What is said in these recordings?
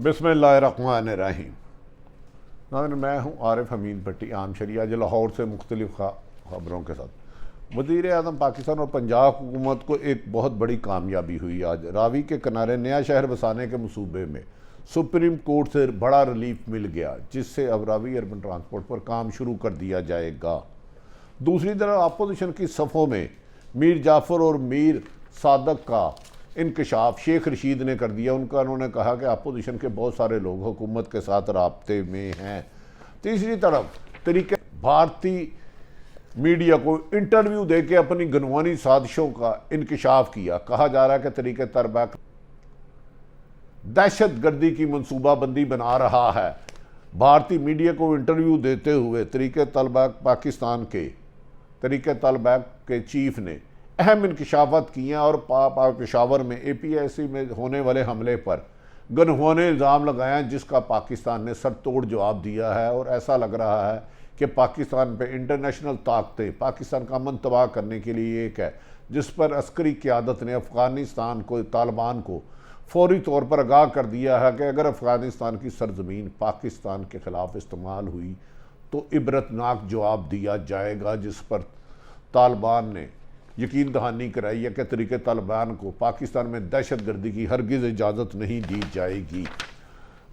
बिस्मिल्लाहिर्रहमानिर्रहीम। मैं हूँ आरिफ हमीद भट्टी, आम शरिया, जो लाहौर से मुख्तलिफ ख़बरों के साथ। वज़ीर आज़म पाकिस्तान और पंजाब हुकूमत को एक बहुत बड़ी कामयाबी हुई। आज रावी के किनारे नया शहर बसाने के मनसूबे में सुप्रीम कोर्ट से बड़ा रिलीफ मिल गया, जिससे अब रावी अर्बन ट्रांसपोर्ट पर काम शुरू कर दिया जाएगा। दूसरी तरफ अपोजिशन की सफ़ों में मीर जाफ़र और मीर सादक का इंकशाफ शेख रशीद ने कर दिया। उन्होंने कहा कि अपोजिशन के बहुत सारे लोग हुकूमत के साथ राब्ते में हैं। तीसरी तरफ तरीके भारतीय मीडिया को इंटरव्यू देके अपनी गनवानी साजिशों का इंकशाफ किया। कहा जा रहा है कि तरीके तलबा दहशत गर्दी की मनसूबाबंदी बना रहा है। भारतीय मीडिया को इंटरव्यू देते हुए तरीके तलबा के चीफ ने अहम इंकशाफात किए और पेशावर में APIC में होने वाले हमले पर गनवाने इल्ज़ाम लगाया, जिसका पाकिस्तान ने सरतोड़ जवाब दिया है। और ऐसा लग रहा है कि पाकिस्तान पे इंटरनेशनल ताकतें पाकिस्तान का अमन तबाह करने के लिए एक है, जिस पर अस्करी क़यादत ने अफ़गानिस्तान को तालिबान को फौरी तौर पर आगाह कर दिया है कि अगर अफ़गानिस्तान की सरजमीन पाकिस्तान के ख़िलाफ़ इस्तेमाल हुई तो इबरतनाक जवाब दिया जाएगा। जिस पर तालिबान ने यकीन दहानी कराई है कि तरीके तालिबान को पाकिस्तान में दहशत गर्दी की हरगिज़ इजाज़त नहीं दी जाएगी।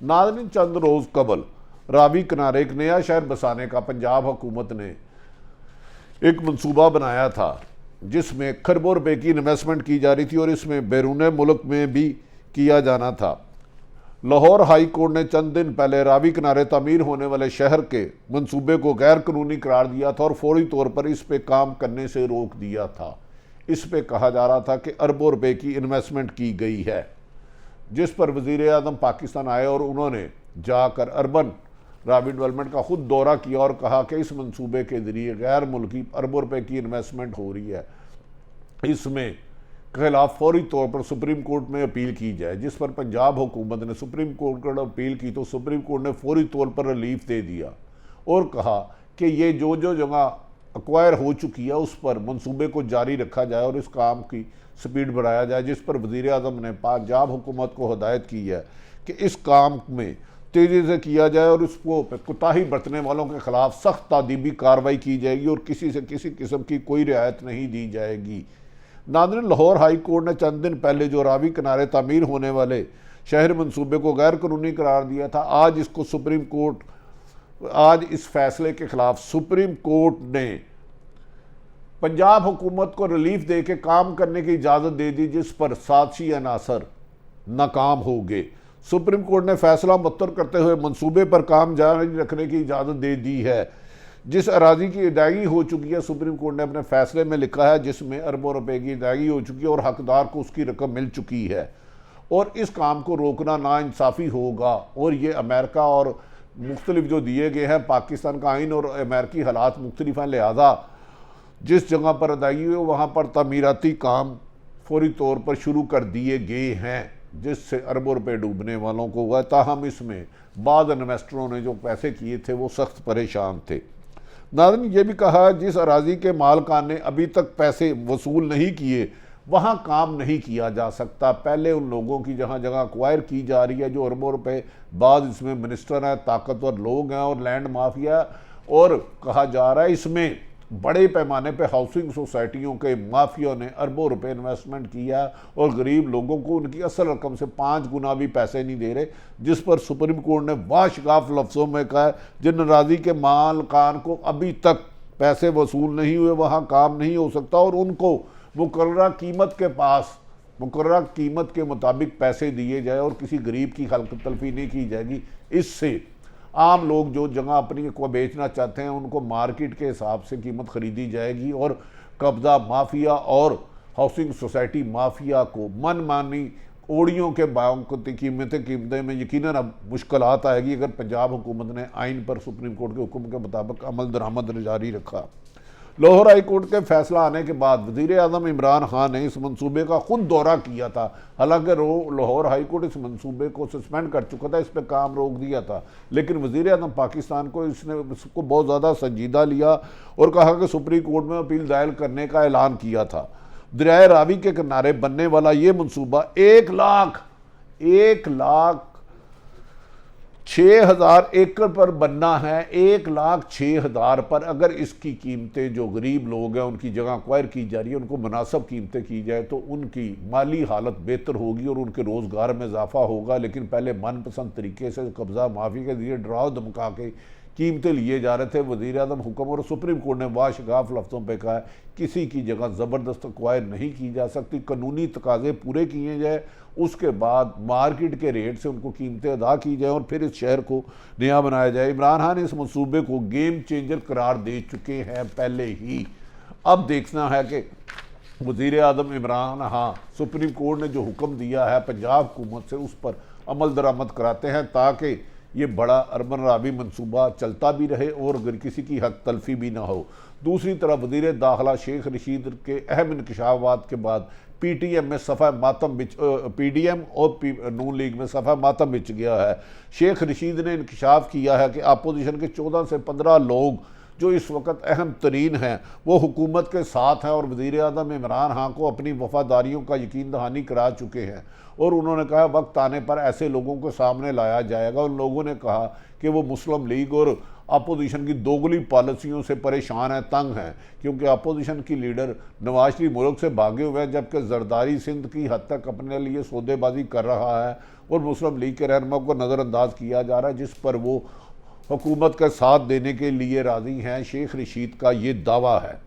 नाज़रीन, चंद रोज़ कबल रावी किनारे एक नया शहर बसाने का पंजाब हुकूमत ने एक मनसूबा बनाया था, जिसमें खरबों रुपए की इन्वेस्टमेंट की जा रही थी और इसमें बैरून मुल्क में भी किया जाना था। लाहौर हाई कोर्ट ने चंद दिन पहले रावी किनारे तामीर होने वाले शहर के मंसूबे को गैर कानूनी करार दिया था और फौरी तौर पर इस पे काम करने से रोक दिया था। इस पे कहा जा रहा था कि अरबों रुपए की इन्वेस्टमेंट की गई है, जिस पर वज़ीर आज़म पाकिस्तान आए और उन्होंने जाकर अर्बन रावी डेवलपमेंट का खुद दौरा किया और कहा कि इस मंसूबे के ज़रिए गैर मुल्की अरबों रुपए की इन्वेस्टमेंट हो रही है, इसमें खिलाफ फौरी तौर पर सुप्रीम कोर्ट में अपील की जाए। जिस पर पंजाब हुकूमत ने सुप्रीम कोर्ट को अपील की तो सुप्रीम कोर्ट ने फौरी तौर पर रिलीफ दे दिया और कहा कि ये जो जगह एक्वायर हो चुकी है उस पर मंसूबे को जारी रखा जाए और इस काम की स्पीड बढ़ाया जाए। जिस पर वज़ीर आज़म ने पंजाब हुकूमत को हदायत की है कि इस काम में तेज़ी से किया जाए और इसको कोताही बरतने वालों के खिलाफ सख्त तादीबी कार्रवाई की जाएगी और किसी से किसी किस्म की कोई रियायत नहीं दी जाएगी। नाज़रीन, लाहौर हाई कोर्ट ने चंद दिन पहले जो रावी किनारे तामीर होने वाले शहर मंसूबे को गैर कानूनी करार दिया था, आज इस फैसले के खिलाफ सुप्रीम कोर्ट ने पंजाब हुकूमत को रिलीफ दे के काम करने की इजाज़त दे दी, जिस पर साजिशी अनासर नाकाम हो गए। सुप्रीम कोर्ट ने फैसला मुअत्तर करते हुए मंसूबे पर काम जारी रखने की इजाज़त दे दी है। जिस अराजी की अदायगी हो चुकी है, सुप्रीम कोर्ट ने अपने फैसले में लिखा है, जिसमें अरबों रुपए की अदायगी हो चुकी है और हकदार को उसकी रकम मिल चुकी है और इस काम को रोकना नाइंसाफ़ी होगा। और ये अमेरिका और मुख्तलिफ जो दिए गए हैं, पाकिस्तान का आइन और अमेरिकी हालात मुख्तलिफ हैं, लिहाजा जिस जगह पर अदायगी हुई वहाँ पर तमीराती काम फौरी तौर पर शुरू कर दिए गए हैं, जिससे अरबों रुपए डूबने वालों को हुआ। ताहम इसमें बाद इन्वेस्टरों ने जो पैसे किए थे वो सख्त परेशान थे। नाज़रीन, ये भी कहा जिस अराजी के मालकान ने अभी तक पैसे वसूल नहीं किए वहाँ काम नहीं किया जा सकता। पहले उन लोगों की जहाँ जगह एक्वायर की जा रही है जो अरबों रुपए, बाद इसमें मिनिस्टर हैं, ताकतवर लोग हैं और लैंड माफिया, और कहा जा रहा है इसमें बड़े पैमाने पे हाउसिंग सोसाइटियों के माफिया ने अरबों रुपए इन्वेस्टमेंट किया और गरीब लोगों को उनकी असल रकम से 5 गुना भी पैसे नहीं दे रहे। जिस पर सुप्रीम कोर्ट ने वाशगाफ लफ्ज़ों में कहा जिन अराजी के मालकान को अभी तक पैसे वसूल नहीं हुए वहाँ काम नहीं हो सकता और उनको मुकर्ररा कीमत के मुताबिक पैसे दिए जाए और किसी गरीब की हल्क तलफी नहीं की जाएगी। इससे आम लोग जो जगह अपनी को बेचना चाहते हैं उनको मार्केट के हिसाब से कीमत खरीदी जाएगी और कब्ज़ा माफिया और हाउसिंग सोसाइटी माफिया को मनमानी ओड़ियों के कीमतें में यकीनन अब मुश्किलात आएगी अगर पंजाब हुकूमत ने आइन पर सुप्रीम कोर्ट के हुक्म के मुताबिक अमल दरामद जारी रखा। लाहौर हाई कोर्ट के फैसला आने के बाद वज़ीर आज़म इमरान खान ने इस मंसूबे का खुद दौरा किया था। हालांकि लाहौर हाई कोर्ट इस मंसूबे को सस्पेंड कर चुका था, इस पर काम रोक दिया था, लेकिन वज़ीर आज़म पाकिस्तान को इसको बहुत ज़्यादा संजीदा लिया और कहा कि सुप्रीम कोर्ट में अपील दायर करने का ऐलान किया था। दरियाए रावी के किनारे बनने वाला ये मंसूबा 1 लाख 6,000 एकड़ पर बनना है, 1,06,000 पर अगर इसकी कीमतें जो गरीब लोग हैं उनकी जगह एक्वायर की जा रही है, उनको मुनासिब कीमतें की जाए तो उनकी माली हालत बेहतर होगी और उनके रोज़गार में इजाफा होगा। लेकिन पहले मनपसंद तरीके से कब्ज़ा माफ़ी के जरिए डराव धमका के कीमतें लिए जा रहे थे। वज़ीर आज़म हुक्म और सुप्रीम कोर्ट ने वाशगाफ लफ्ज़ों पर कहा किसी की जगह ज़बरदस्त एक्वायर नहीं की जा सकती, कानूनी तकाजे पूरे किए जाए, उसके बाद मार्केट के रेट से उनको कीमतें अदा की जाए और फिर इस शहर को नया बनाया जाए। इमरान खान इस मंसूबे को गेम चेंजर करार दे चुके हैं पहले ही। अब देखना है कि वज़ीर आज़म इमरान खान सुप्रीम कोर्ट ने जो हुक्म दिया है पंजाब हुकूमत से उस पर अमल दरामद कराते हैं ताकि ये बड़ा अरबन राबी मनसूबा चलता भी रहे और अगर किसी की हक तलफी भी ना हो। दूसरी तरफ वज़ीर दाखिला शेख रशीद के अहम इंकशाफात के बाद PTM में सफ़ा मातम बिच PDM और नून लीग में सफ़ा मातम बिच गया है। शेख रशीद ने इंकशाफ किया है कि अपोजिशन के 14 से 15 लोग जो इस वक्त अहम तरीन हैं वो हुकूमत के साथ हैं और वज़ीर आज़म इमरान खान को अपनी वफादारियों का यकीन दहानी करा चुके हैं और उन्होंने कहा वक्त आने पर ऐसे लोगों को सामने लाया जाएगा। उन लोगों ने कहा कि वो मुस्लिम लीग और अपोजिशन की दोगली पॉलिसियों से परेशान हैं, तंग हैं, क्योंकि अपोजिशन की लीडर नवाज शरीफ मुल्क से भागे हुए हैं जबकि जरदारी सिंध की हद तक अपने लिए सौदेबाजी कर रहा है और मुस्लिम लीग के रहनुमा को नज़रअंदाज किया जा रहा है जिस पर वो हुकूमत का साथ देने के लिए राज़ी हैं। शेख रशीद का ये दावा है।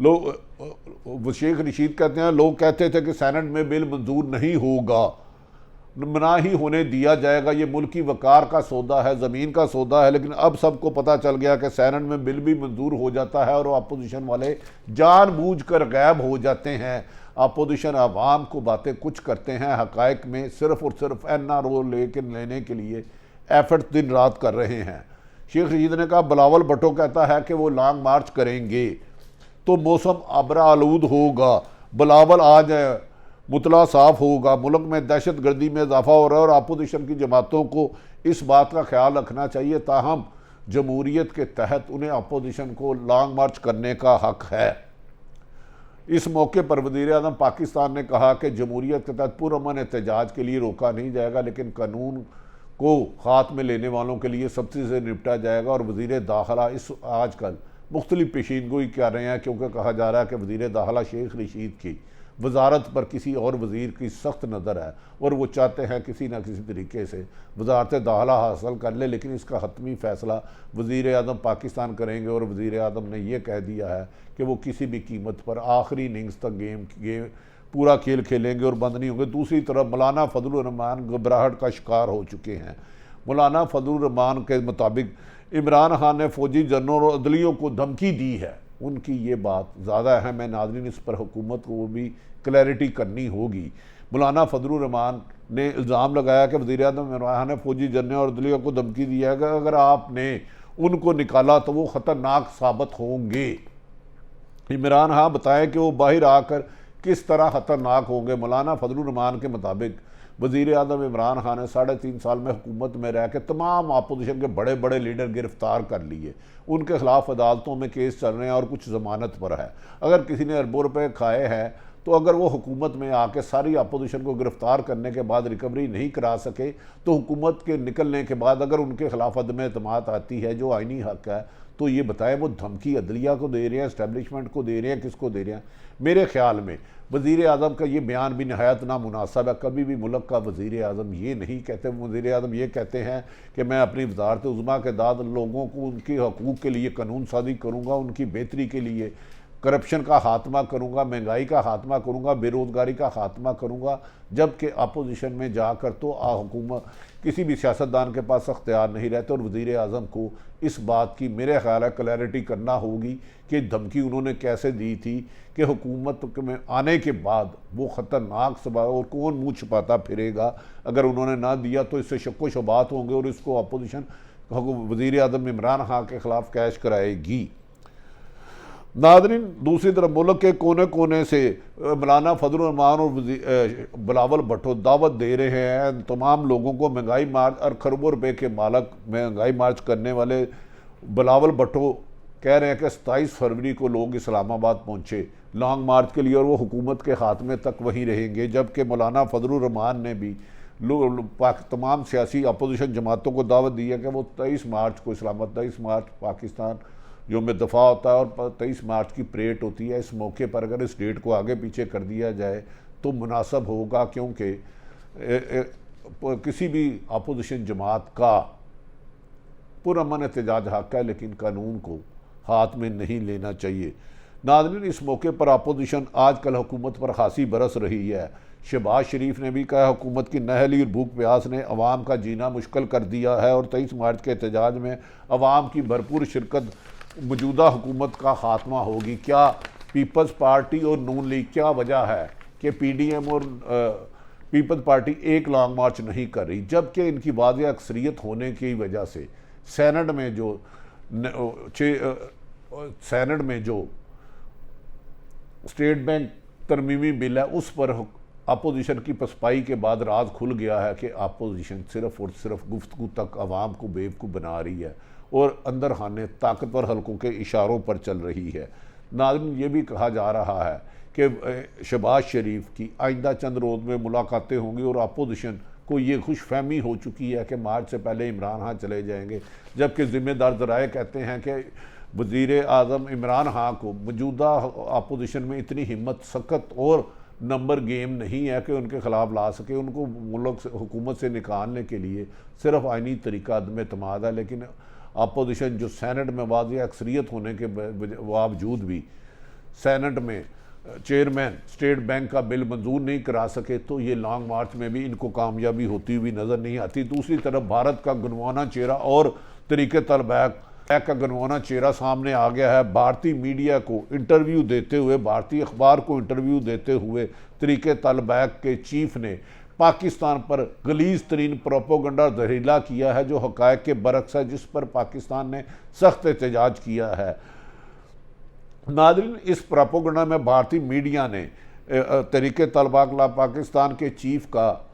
लोग शेख रशीद कहते हैं लोग कहते थे कि सेनेट में बिल मंजूर नहीं होगा, ना ही होने दिया जाएगा, ये मुल्क की वकार का सौदा है, ज़मीन का सौदा है। लेकिन अब सबको पता चल गया कि सेनेट में बिल भी मंजूर हो जाता है और अपोजिशन वाले जानबूझकर गायब हो जाते हैं। अपोजिशन आवाम को बातें कुछ करते हैं, हक़ाइक़ में सिर्फ़ और सिर्फ NRO लेने के लिए एफर्ट दिन रात कर रहे हैं। शेख रशीद ने कहा बिलावल भुट्टो कहता है कि वो लॉन्ग मार्च करेंगे तो मौसम अबरा आलूद होगा, बिलावल आ जाए मुतला साफ होगा, मुल्क में दहशत गर्दी में इजाफा हो रहा है और अपोजिशन की जमातों को इस बात का ख्याल रखना चाहिए। ताहम जमहूरियत के तहत उन्हें अपोजिशन को लॉन्ग मार्च करने का हक है। इस मौके पर वज़ीर आज़म पाकिस्तान ने कहा कि जमहूरियत के तहत पुरअमन एहतजाज के लिए रोका नहीं जाएगा लेकिन कानून को हाथ में लेने वालों के लिए सख्ती से निपटा जाएगा। और वज़ीर दाखिला इस आजकल मुख्तलिफ पेशीनगोई कर रहे हैं क्योंकि कहा जा रहा है कि वज़ीर दाखिला शेख रशीद की वजारत पर किसी और वज़ीर की सख्त नज़र है और वो चाहते हैं किसी न किसी तरीके से वजारत दाखिला हासिल कर ले, लेकिन इसका हतमी फ़ैसला वज़ीर आज़म पाकिस्तान करेंगे। और वज़ीर आज़म ने यह कह दिया है कि वो किसी भी कीमत पर आखिरी इनिंग्स तक गेम पूरा खेल खेलेंगे और बंद नहीं होंगे। दूसरी तरफ मौलाना फजलुर रहमान घबराहट का शिकार हो चुके हैं। मौलाना फजलुर रहमान के मुताबिक इमरान खान ने फ़ौजी जनरल और अदलियों को धमकी दी है। उनकी ये बात ज़्यादा अहम है, नाज़रीन इस पर हुकूमत को भी क्लैरिटी करनी होगी। मौलाना फजलुर रहमान ने इल्ज़ाम लगाया कि वज़ीर आज़म इमरान खान ने फ़ौजी जनरल और अदलियों को धमकी दिया है कि अगर आपने उनको निकाला तो वो ख़तरनाक साबित होंगे। इमरान खान बताएं कि वो बाहर आकर किस तरह ख़तरनाक होंगे। मौलाना फजलुर रहमान के मुताबिक वज़ीर आज़म इमरान खान ने 3.5 साल में हुकूमत में रह के तमाम अपोजिशन के बड़े बड़े लीडर गिरफ्तार कर लिए, उनके खिलाफ अदालतों में केस चल रहे हैं और कुछ ज़मानत पर है। अगर किसी ने अरबों रुपए खाए हैं तो अगर वो हुकूमत में आके सारी अपोजिशन को गिरफ्तार करने के बाद रिकवरी नहीं करा सके तो हुकूमत के निकलने के बाद अगर उनके खिलाफ अदम एतमाद आती है जो आइनी हक है तो ये बताएं वो धमकी अदलिया को दे रहे हैं, इस्टेब्लिशमेंट को दे रहे हैं, किसको दे रहे हैं। मेरे ख्याल में वज़ीर आज़म का ये बयान भी नहायत नामुनासिब है। कभी भी मुल्क का वज़ीर आज़म ये नहीं कहते। वज़ीर आज़म ये कहते हैं कि मैं अपनी वज़ारत उज़्मा के दाद लोगों को उनके हकूक़ के लिए कानून साज़ी करूँगा, उनकी बेहतरी के लिए करप्शन का खात्मा करूँगा, महंगाई का खात्मा करूँगा, बेरोज़गारी का खात्मा करूँगा। जबकि अपोजिशन में जाकर तो हुकूमत किसी भी सियासतदान के पास अख्तियार नहीं रहते। और वज़ीर आज़म को इस बात की मेरे ख्याल है क्लैरिटी करना होगी कि धमकी उन्होंने कैसे दी थी कि हुकूमत में आने के बाद वो ख़तरनाक सवाल और कौन मुँह छुपाता फिरेगा। अगर उन्होंने ना दिया तो इससे शक्को शुबात होंगे और इसको अपोजिशन वज़ीर आज़म इमरान खान के ख़िलाफ़ कैश कराएगी। नाज़रीन दूसरी तरफ मुल्क के कोने कोने से मौलाना फजलुर रहमान और बिलावल भुट्टो दावत दे रहे हैं तमाम लोगों को। महंगाई मार्च और खरबों रुपए के मालक महंगाई मार्च करने वाले बिलावल भुट्टो कह रहे हैं कि 27 फरवरी को लोग इस्लामाबाद पहुँचे लॉन्ग मार्च के लिए और वो हुकूमत के खात्मे तक वहीं रहेंगे। जबकि मौलाना फजलुर रहमान ने भी तमाम सियासी अपोजिशन जमातों को दावत दी है कि वो 23 मार्च को इस्लामाबाद, 23 मार्च पाकिस्तान यौम दफ़ा होता है और 23 मार्च की परेड होती है। इस मौके पर अगर इस डेट को आगे पीछे कर दिया जाए तो मुनासब होगा, क्योंकि किसी भी अपोजिशन जमात का पुरअमन एहतजाज हक है, लेकिन कानून को हाथ में नहीं लेना चाहिए। नाज़रीन, इस मौके पर अपोजिशन आजकल हुकूमत पर खासी बरस रही है। शहबाज शरीफ ने भी कहा हुकूमत की नहली और भूख प्यास ने अवाम का जीना मुश्किल कर दिया है और 23 मार्च के एहतजाज में अवाम की भरपूर शिरकत मौजूदा हुकूमत का खात्मा होगी। क्या पीपल्स पार्टी और नून लीग, क्या वजह है कि PDM और पीपल्स पार्टी एक लॉन्ग मार्च नहीं कर रही, जबकि इनकी वाज़ेह अक्सरियत होने की वजह से सेनेट में जो स्टेट बैंक तरमीमी बिल है उस पर अपोजिशन की पसपाई के बाद राज खुल गया है कि अपोजिशन सिर्फ और सिर्फ गुफ्तगू तक आवाम को बेवकूफ़ बना रही है और अंदर खाने ताकतवर हलकों के इशारों पर चल रही है। नाज़रीन, ये भी कहा जा रहा है कि शहबाज शरीफ की आइंदा चंद रोज़ में मुलाकातें होंगी और अपोजिशन को ये खुशफहमी हो चुकी है कि मार्च से पहले इमरान खान चले जाएंगे, जबकि ज़िम्मेदार ज़राए कहते हैं कि वज़ीर आज़म इमरान खान को मौजूदा अपोजिशन में इतनी हिम्मत, सख्त और नंबर गेम नहीं है कि उनके ख़िलाफ़ ला सके। उनको मुल्क से, हुकूमत से निकालने के लिए सिर्फ आइनी तरीका अदम एतमाद है, लेकिन अपोजिशन जो सेनेट में वाज़ेह अक्सरियत होने के बावजूद भी सेनेट में चेयरमैन स्टेट बैंक का बिल मंजूर नहीं करा सके, तो ये लॉन्ग मार्च में भी इनको कामयाबी होती हुई नज़र नहीं आती। दूसरी तरफ भारत का गुनवाना चेहरा और तरीके तलबैक का गुनवाना चेहरा सामने आ गया है। भारतीय मीडिया को इंटरव्यू देते हुए, भारतीय अखबार को इंटरव्यू देते हुए तरीके तलबैक के चीफ ने पाकिस्तान पर गलीज तरीन प्रोपोगंडा जहरीला किया है जो हक़ाइक़ के बरक्स है, जिस पर पाकिस्तान ने सख्त एहतजाज किया है। नाज़रीन, इस प्रोपोगंडा में भारतीय मीडिया ने तरीके तलबा पाकिस्तान के चीफ का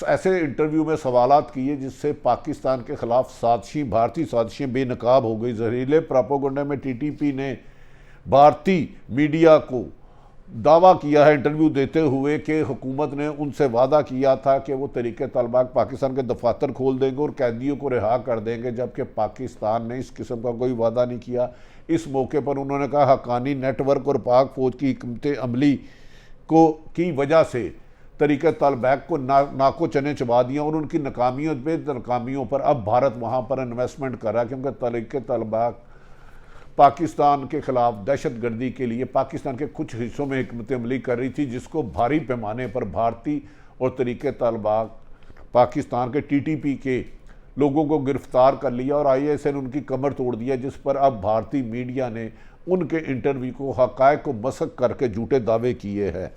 ऐसे इंटरव्यू में सवालात किए जिससे पाकिस्तान के ख़िलाफ़ साजिशी, भारतीय साजिशें बेनकाब हो गई। जहरीले प्रोपोगंडे में TTP ने भारतीय मीडिया को दावा किया है इंटरव्यू देते हुए कि हुकूमत ने उनसे वादा किया था कि वो तरीके तलबा पाकिस्तान के दफातर खोल देंगे और कैदियों को रिहा कर देंगे, जबकि पाकिस्तान ने इस किस्म का कोई वादा नहीं किया। इस मौके पर उन्होंने कहा हक्कानी नेटवर्क और पाक फौज की हिकमत अमली की वजह से तरीके तलबैक को नाको चने चबा दिया और उनकी नाकामियों पर अब भारत वहाँ पर इन्वेस्टमेंट कर रहा है, क्योंकि तरीके तलबैक पाकिस्तान के ख़िलाफ़ दहशत गर्दी के लिए पाकिस्तान के कुछ हिस्सों में हिकमत अमली कर रही थी, जिसको भारी पैमाने पर भारतीय और तरीके तलबैक पाकिस्तान के TTP के लोगों को गिरफ्तार कर लिया और ISI ने उनकी कमर तोड़ दिया, जिस पर अब भारतीय मीडिया ने उनके इंटरव्यू को हक़ाइक़ को मसक करके झूठे दावे किए हैं।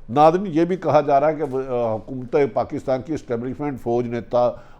नाज़रीन, ये भी कहा जा रहा है कि हुकूमत पाकिस्तान की इस्टेब्लिशमेंट फ़ौज ने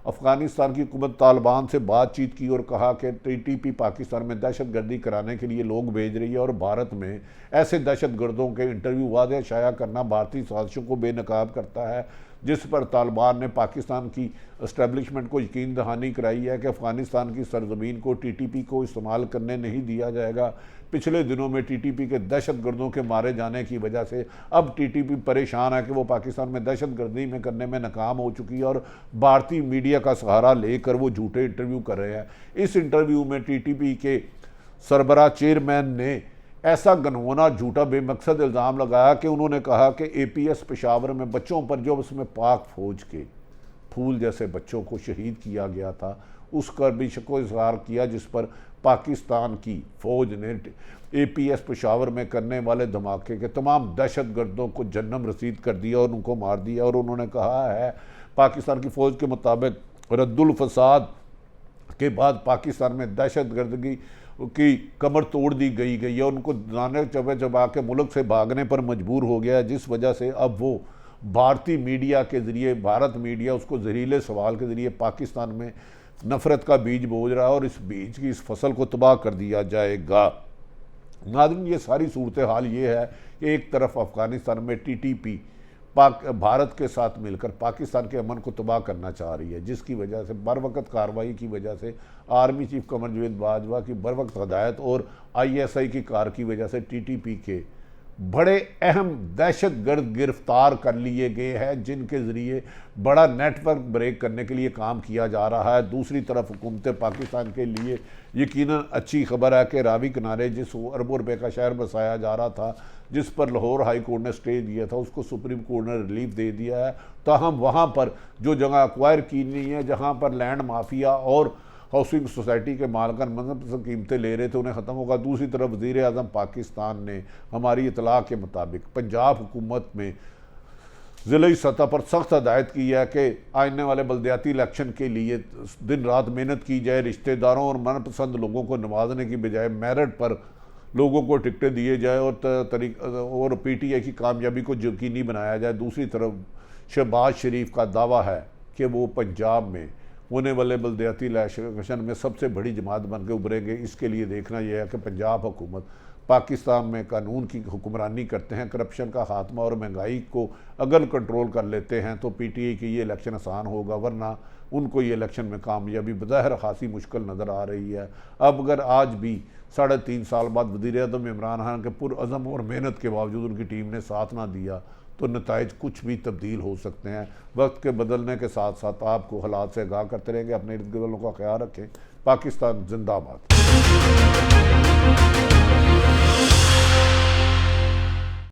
अफ़गानिस्तान की हुकूमत तालिबान से बातचीत की और कहा कि TTP पाकिस्तान में दहशत गर्दी कराने के लिए लोग भेज रही है और भारत में ऐसे दहशत गर्दों के इंटरव्यू वाज़ेह शाया करना भारतीय साजिशों को बेनकाब करता है, जिस पर तालिबान ने पाकिस्तान की इस्टेब्लिशमेंट को यकीन दहानी कराई है कि अफ़गानिस्तान की सरजमीन को TTP को इस्तेमाल करने नहीं दिया जाएगा। पिछले दिनों में TTP के दहशत गर्दों के मारे जाने की वजह से अब TTP परेशान है कि वो पाकिस्तान में दहशत गर्दी में करने में नाकाम हो चुकी है और भारतीय मीडिया का सहारा लेकर वो झूठे इंटरव्यू कर रहे हैं। इस इंटरव्यू में TTP के सरबराह चेयरमैन ने ऐसा गनवाना झूठा बेमकसद इल्ज़ाम लगाया कि उन्होंने कहा कि APS पेशावर में बच्चों पर जो उसमें पाक फौज के फूल जैसे बच्चों को शहीद किया गया था उस पर भी शको इज़हार किया, जिस पर पाकिस्तान की फ़ौज ने APS पेशावर में करने वाले धमाके के तमाम दहशत गर्दों को जन्नम रसीद कर दिया और उनको मार दिया। और उन्होंने कहा है पाकिस्तान की फ़ौज के मुताबिक रद्दुल फसाद के बाद पाकिस्तान में दहशत गर्दगी की कमर तोड़ दी गई है, उनको दाने चबा के मुल्क से भागने पर मजबूर हो गया, जिस वजह से अब वो भारतीय मीडिया के ज़रिए, भारत मीडिया उसको जहरीले सवाल के ज़रिए पाकिस्तान में नफ़रत का बीज बोझ रहा है और इस बीज की इस फसल को तबाह कर दिया जाएगा। नाज़रीन, ये सारी सूरत हाल ये है कि एक तरफ अफ़गानिस्तान में TTP भारत के साथ मिलकर पाकिस्तान के अमन को तबाह करना चाह रही है, जिसकी वजह से बर वक्त कार्रवाई की वजह से आर्मी चीफ कमर जावेद बाजवा की बर वक्त हदायत और ISI की कार की वजह से TTP के बड़े अहम दहशतगर्द गिरफ्तार कर लिए गए हैं, जिनके ज़रिए बड़ा नेटवर्क ब्रेक करने के लिए काम किया जा रहा है। दूसरी तरफ हुकूमत पाकिस्तान के लिए यकीनन अच्छी खबर है कि रावी किनारे जिस अरबों रुपए का शहर बसाया जा रहा था, जिस पर लाहौर हाई कोर्ट ने स्टे दिया था, उसको सुप्रीम कोर्ट ने रिलीफ दे दिया है। ताहम वहाँ पर जो जगह एक्वायर की नहीं है, जहाँ पर लैंड माफिया और हाउसिंग सोसाइटी के मालकान मनपसंद कीमतें ले रहे थे, उन्हें ख़त्म होगा। दूसरी तरफ वज़ीर आज़म पाकिस्तान ने हमारी इतला के मुताबिक पंजाब हुकूमत में ज़िली सतह पर सख्त हदायत की है कि आने वाले बल्दियाती इलेक्शन के लिए दिन रात मेहनत की जाए, रिश्तेदारों और मनपसंद लोगों को नवाजने की बजाय मेरिट पर लोगों को टिकटें दिए जाए और PTI की कामयाबी को यकीनी बनाया जाए। दूसरी तरफ शहबाज शरीफ का दावा है कि वो पंजाब में होने वाले बल्दियाती इलेक्शन में सबसे बड़ी जमात बन के उभरेंगे। इसके लिए देखना यह है कि पंजाब हुकूमत पाकिस्तान में कानून की हुक्मरानी करते हैं, करप्शन का खात्मा और महंगाई को अगर कंट्रोल कर लेते हैं तो PTI की ये इलेक्शन आसान होगा, वरना उनको ये इलेक्शन में कामयाबी बज़ाहिर खासी मुश्किल नज़र आ रही है। अब अगर आज भी 3.5 साल बाद वज़ीर आज़म इमरान खान के पुरअज़म और मेहनत के बावजूद उनकी टीम ने साथ ना दिया तो नताइज कुछ भी तब्दील हो सकते हैं। वक्त के बदलने के साथ साथ आपको हालात से आगाह करते रहेंगे। अपने इर्द गिर्द वालों का ख्याल रखें। पाकिस्तान जिंदाबाद।